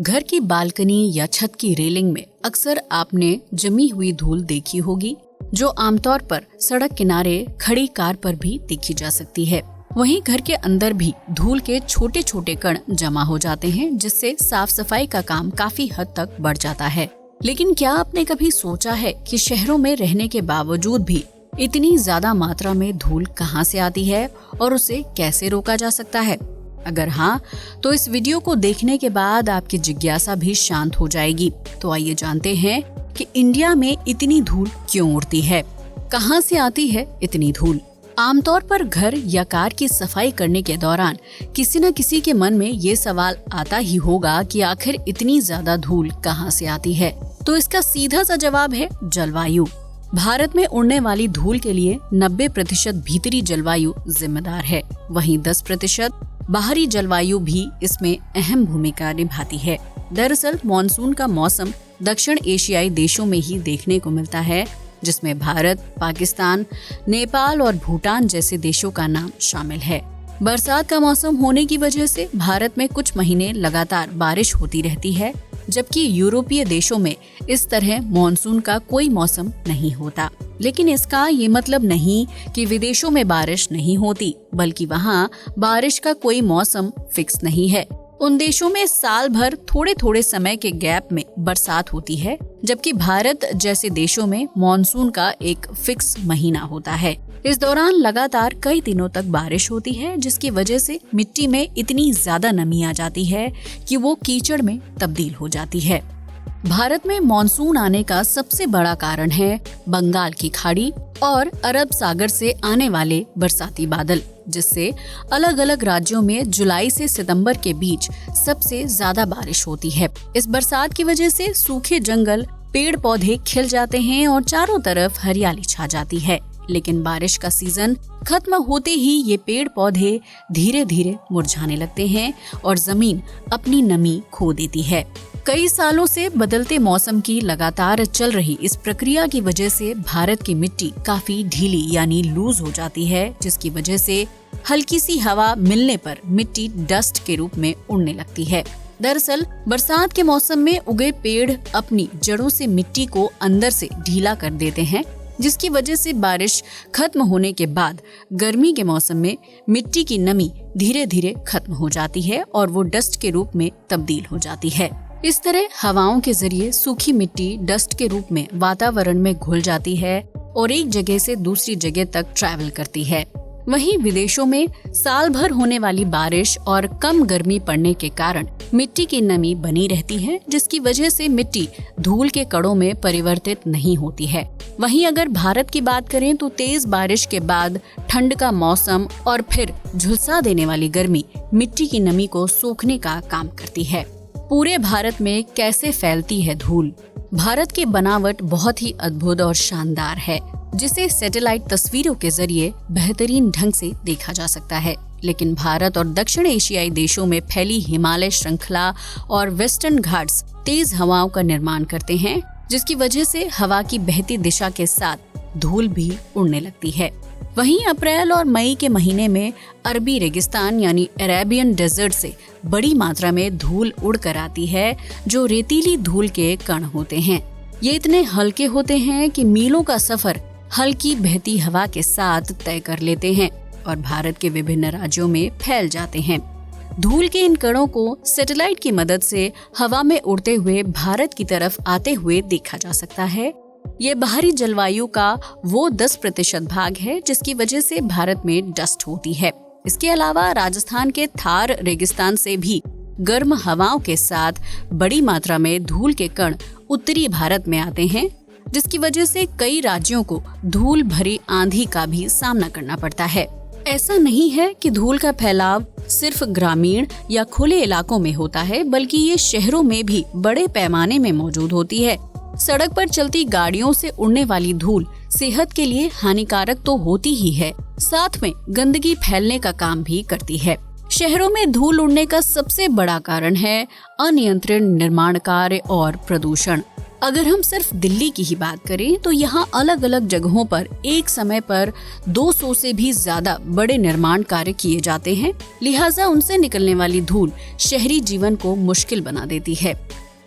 घर की बालकनी या छत की रेलिंग में अक्सर आपने जमी हुई धूल देखी होगी, जो आमतौर पर सड़क किनारे खड़ी कार पर भी देखी जा सकती है। वहीं घर के अंदर भी धूल के छोटे छोटे कण जमा हो जाते हैं, जिससे साफ सफाई का काम काफी हद तक बढ़ जाता है। लेकिन क्या आपने कभी सोचा है कि शहरों में रहने के बावजूद भी इतनी ज्यादा मात्रा में धूल कहां से आती है और उसे कैसे रोका जा सकता है? अगर हाँ, तो इस वीडियो को देखने के बाद आपकी जिज्ञासा भी शांत हो जाएगी। तो आइए जानते हैं कि इंडिया में इतनी धूल क्यों उड़ती है, कहां से आती है इतनी धूल। आमतौर पर घर या कार की सफाई करने के दौरान किसी न किसी के मन में ये सवाल आता ही होगा कि आखिर इतनी ज्यादा धूल कहां से आती है। तो इसका सीधा सा जवाब है जलवायु। भारत में उड़ने वाली धूल के लिए 90% भीतरी जलवायु जिम्मेदार है, वहीं 10% बाहरी जलवायु भी इसमें अहम भूमिका निभाती है। दरअसल मॉनसून का मौसम दक्षिण एशियाई देशों में ही देखने को मिलता है, जिसमें भारत, पाकिस्तान, नेपाल और भूटान जैसे देशों का नाम शामिल है। बरसात का मौसम होने की वजह से भारत में कुछ महीने लगातार बारिश होती रहती है, जबकि यूरोपीय देशों में इस तरह मॉनसून का कोई मौसम नहीं होता। लेकिन इसका ये मतलब नहीं कि विदेशों में बारिश नहीं होती, बल्कि वहाँ बारिश का कोई मौसम फिक्स नहीं है। उन देशों में साल भर थोड़े थोड़े समय के गैप में बरसात होती है, जबकि भारत जैसे देशों में मॉनसून का एक फिक्स महीना होता है। इस दौरान लगातार कई दिनों तक बारिश होती है, जिसकी वजह से मिट्टी में इतनी ज्यादा नमी आ जाती है कि वो कीचड़ में तब्दील हो जाती है। भारत में मॉनसून आने का सबसे बड़ा कारण है बंगाल की खाड़ी और अरब सागर से आने वाले बरसाती बादल, जिससे अलग अलग राज्यों में जुलाई से सितंबर के बीच सबसे ज्यादा बारिश होती है। इस बरसात की वजह से सूखे जंगल, पेड़ पौधे खिल जाते हैं और चारों तरफ हरियाली छा जाती है। लेकिन बारिश का सीजन खत्म होते ही ये पेड़ पौधे धीरे धीरे मुरझाने लगते हैं और जमीन अपनी नमी खो देती है। कई सालों से बदलते मौसम की लगातार चल रही इस प्रक्रिया की वजह से भारत की मिट्टी काफी ढीली यानी लूज हो जाती है, जिसकी वजह से हल्की सी हवा मिलने पर मिट्टी डस्ट के रूप में उड़ने लगती है। दरअसल बरसात के मौसम में उगे पेड़ अपनी जड़ों से मिट्टी को अंदर से ढीला कर देते हैं, जिसकी वजह से बारिश खत्म होने के बाद गर्मी के मौसम में मिट्टी की नमी धीरे धीरे खत्म हो जाती है और वो डस्ट के रूप में तब्दील हो जाती है। इस तरह हवाओं के जरिए सूखी मिट्टी डस्ट के रूप में वातावरण में घुल जाती है और एक जगह से दूसरी जगह तक ट्रैवल करती है। वहीं विदेशों में साल भर होने वाली बारिश और कम गर्मी पड़ने के कारण मिट्टी की नमी बनी रहती है, जिसकी वजह से मिट्टी धूल के कणों में परिवर्तित नहीं होती है। वहीं अगर भारत की बात करें तो तेज बारिश के बाद ठंड का मौसम और फिर झुलसा देने वाली गर्मी मिट्टी की नमी को सोखने का काम करती है। पूरे भारत में कैसे फैलती है धूल? भारत की बनावट बहुत ही अद्भुत और शानदार है, जिसे सैटेलाइट तस्वीरों के जरिए बेहतरीन ढंग से देखा जा सकता है। लेकिन भारत और दक्षिण एशियाई देशों में फैली हिमालय श्रृंखला और वेस्टर्न घाट्स तेज हवाओं का निर्माण करते हैं, जिसकी वजह से हवा की बहती दिशा के साथ धूल भी उड़ने लगती है। वहीं अप्रैल और मई के महीने में अरबी रेगिस्तान यानी अरेबियन डेजर्ट से बड़ी मात्रा में धूल उड़कर आती है, जो रेतीली धूल के कण होते हैं। ये इतने हल्के होते हैं कि मीलों का सफर हल्की बहती हवा के साथ तय कर लेते हैं और भारत के विभिन्न राज्यों में फैल जाते हैं। धूल के इन कणों को सैटेलाइट की मदद से हवा में उड़ते हुए भारत की तरफ आते हुए देखा जा सकता है। ये बाहरी जलवायु का वो 10% भाग है, जिसकी वजह से भारत में डस्ट होती है। इसके अलावा राजस्थान के थार रेगिस्तान से भी गर्म हवाओं के साथ बड़ी मात्रा में धूल के कण उत्तरी भारत में आते हैं, जिसकी वजह से कई राज्यों को धूल भरी आंधी का भी सामना करना पड़ता है। ऐसा नहीं है कि धूल का फैलाव सिर्फ ग्रामीण या खुले इलाकों में होता है, बल्कि ये शहरों में भी बड़े पैमाने में मौजूद होती है। सड़क पर चलती गाड़ियों से उड़ने वाली धूल सेहत के लिए हानिकारक तो होती ही है, साथ में गंदगी फैलने का काम भी करती है। शहरों में धूल उड़ने का सबसे बड़ा कारण है अनियंत्रित निर्माण कार्य और प्रदूषण। अगर हम सिर्फ दिल्ली की ही बात करें तो यहाँ अलग अलग जगहों पर एक समय पर 200 से भी ज्यादा बड़े निर्माण कार्य किए जाते हैं। लिहाजा उनसे निकलने वाली धूल शहरी जीवन को मुश्किल बना देती है।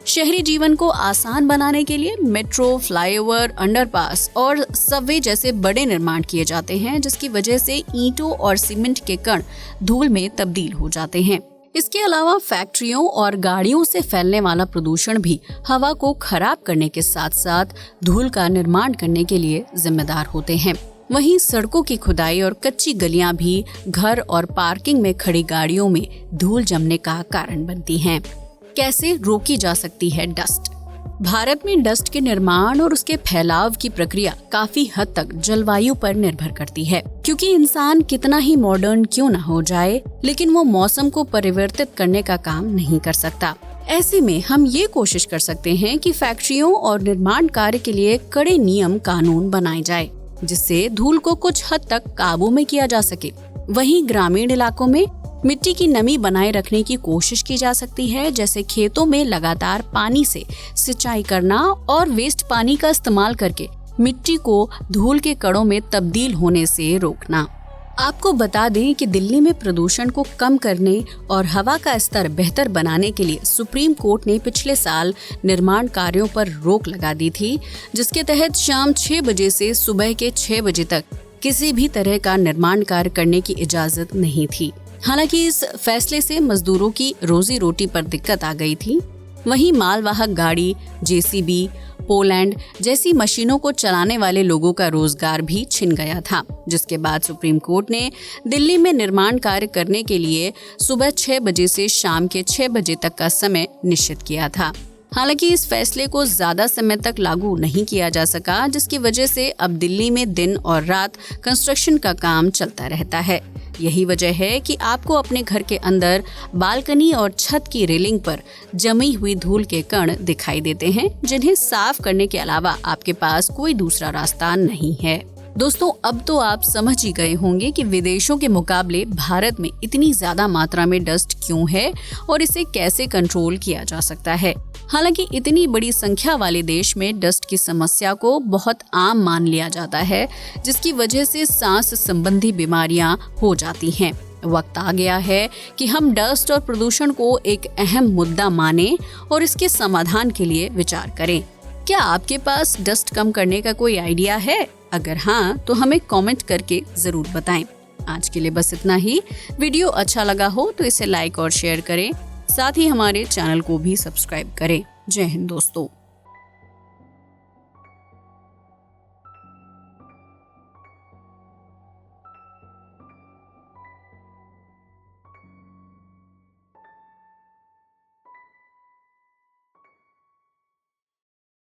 शहरी जीवन को आसान बनाने के लिए मेट्रो, फ्लाईओवर, अंडरपास और सबवे जैसे बड़े निर्माण किए जाते हैं, जिसकी वजह से ईंटों और सीमेंट के कण धूल में तब्दील हो जाते हैं। इसके अलावा फैक्ट्रियों और गाड़ियों से फैलने वाला प्रदूषण भी हवा को खराब करने के साथ साथ धूल का निर्माण करने के लिए जिम्मेदार होते हैं। वहीं सड़कों की खुदाई और कच्ची गलियां भी घर और पार्किंग में खड़ी गाड़ियों में धूल जमने का कारण बनती हैं। कैसे रोकी जा सकती है डस्ट? भारत में डस्ट के निर्माण और उसके फैलाव की प्रक्रिया काफी हद तक जलवायु पर निर्भर करती है, क्योंकि इंसान कितना ही मॉडर्न क्यों न हो जाए, लेकिन वो मौसम को परिवर्तित करने का काम नहीं कर सकता। ऐसे में हम ये कोशिश कर सकते हैं कि फैक्ट्रियों और निर्माण कार्य के लिए कड़े नियम कानून बनाए जाए, जिससे धूल को कुछ हद तक काबू में किया जा सके। वहीं ग्रामीण इलाकों में मिट्टी की नमी बनाए रखने की कोशिश की जा सकती है, जैसे खेतों में लगातार पानी से सिंचाई करना और वेस्ट पानी का इस्तेमाल करके मिट्टी को धूल के कणों में तब्दील होने से रोकना। आपको बता दें कि दिल्ली में प्रदूषण को कम करने और हवा का स्तर बेहतर बनाने के लिए सुप्रीम कोर्ट ने पिछले साल निर्माण कार्यों पर रोक लगा दी थी, जिसके तहत शाम 6 बजे से सुबह के 6 बजे तक किसी भी तरह का निर्माण कार्य करने की इजाजत नहीं थी। हालांकि इस फैसले से मजदूरों की रोजी रोटी पर दिक्कत आ गई थी। वहीं मालवाहक गाड़ी, जेसीबी, पोलैंड जैसी मशीनों को चलाने वाले लोगों का रोजगार भी छिन गया था, जिसके बाद सुप्रीम कोर्ट ने दिल्ली में निर्माण कार्य करने के लिए सुबह 6 बजे से शाम के 6 बजे तक का समय निश्चित किया था। हालांकि इस फैसले को ज्यादा समय तक लागू नहीं किया जा सका, जिसकी वजह से अब दिल्ली में दिन और रात कंस्ट्रक्शन का काम चलता रहता है। यही वजह है कि आपको अपने घर के अंदर बालकनी और छत की रेलिंग पर जमी हुई धूल के कण दिखाई देते हैं, जिन्हें साफ करने के अलावा आपके पास कोई दूसरा रास्ता नहीं है। दोस्तों, अब तो आप समझ ही गए होंगे कि विदेशों के मुकाबले भारत में इतनी ज्यादा मात्रा में डस्ट क्यों है और इसे कैसे कंट्रोल किया जा सकता है। हालांकि इतनी बड़ी संख्या वाले देश में डस्ट की समस्या को बहुत आम मान लिया जाता है, जिसकी वजह से सांस संबंधी बीमारियां हो जाती हैं। वक्त आ गया है कि हम डस्ट और प्रदूषण को एक अहम मुद्दा माने और इसके समाधान के लिए विचार करें। क्या आपके पास डस्ट कम करने का कोई आइडिया है? अगर हाँ, तो हमें कमेंट करके जरूर बताएं। आज के लिए बस इतना ही। वीडियो अच्छा लगा हो तो इसे लाइक और शेयर करें, साथ ही हमारे चैनल को भी सब्सक्राइब करें। जय हिंद दोस्तों।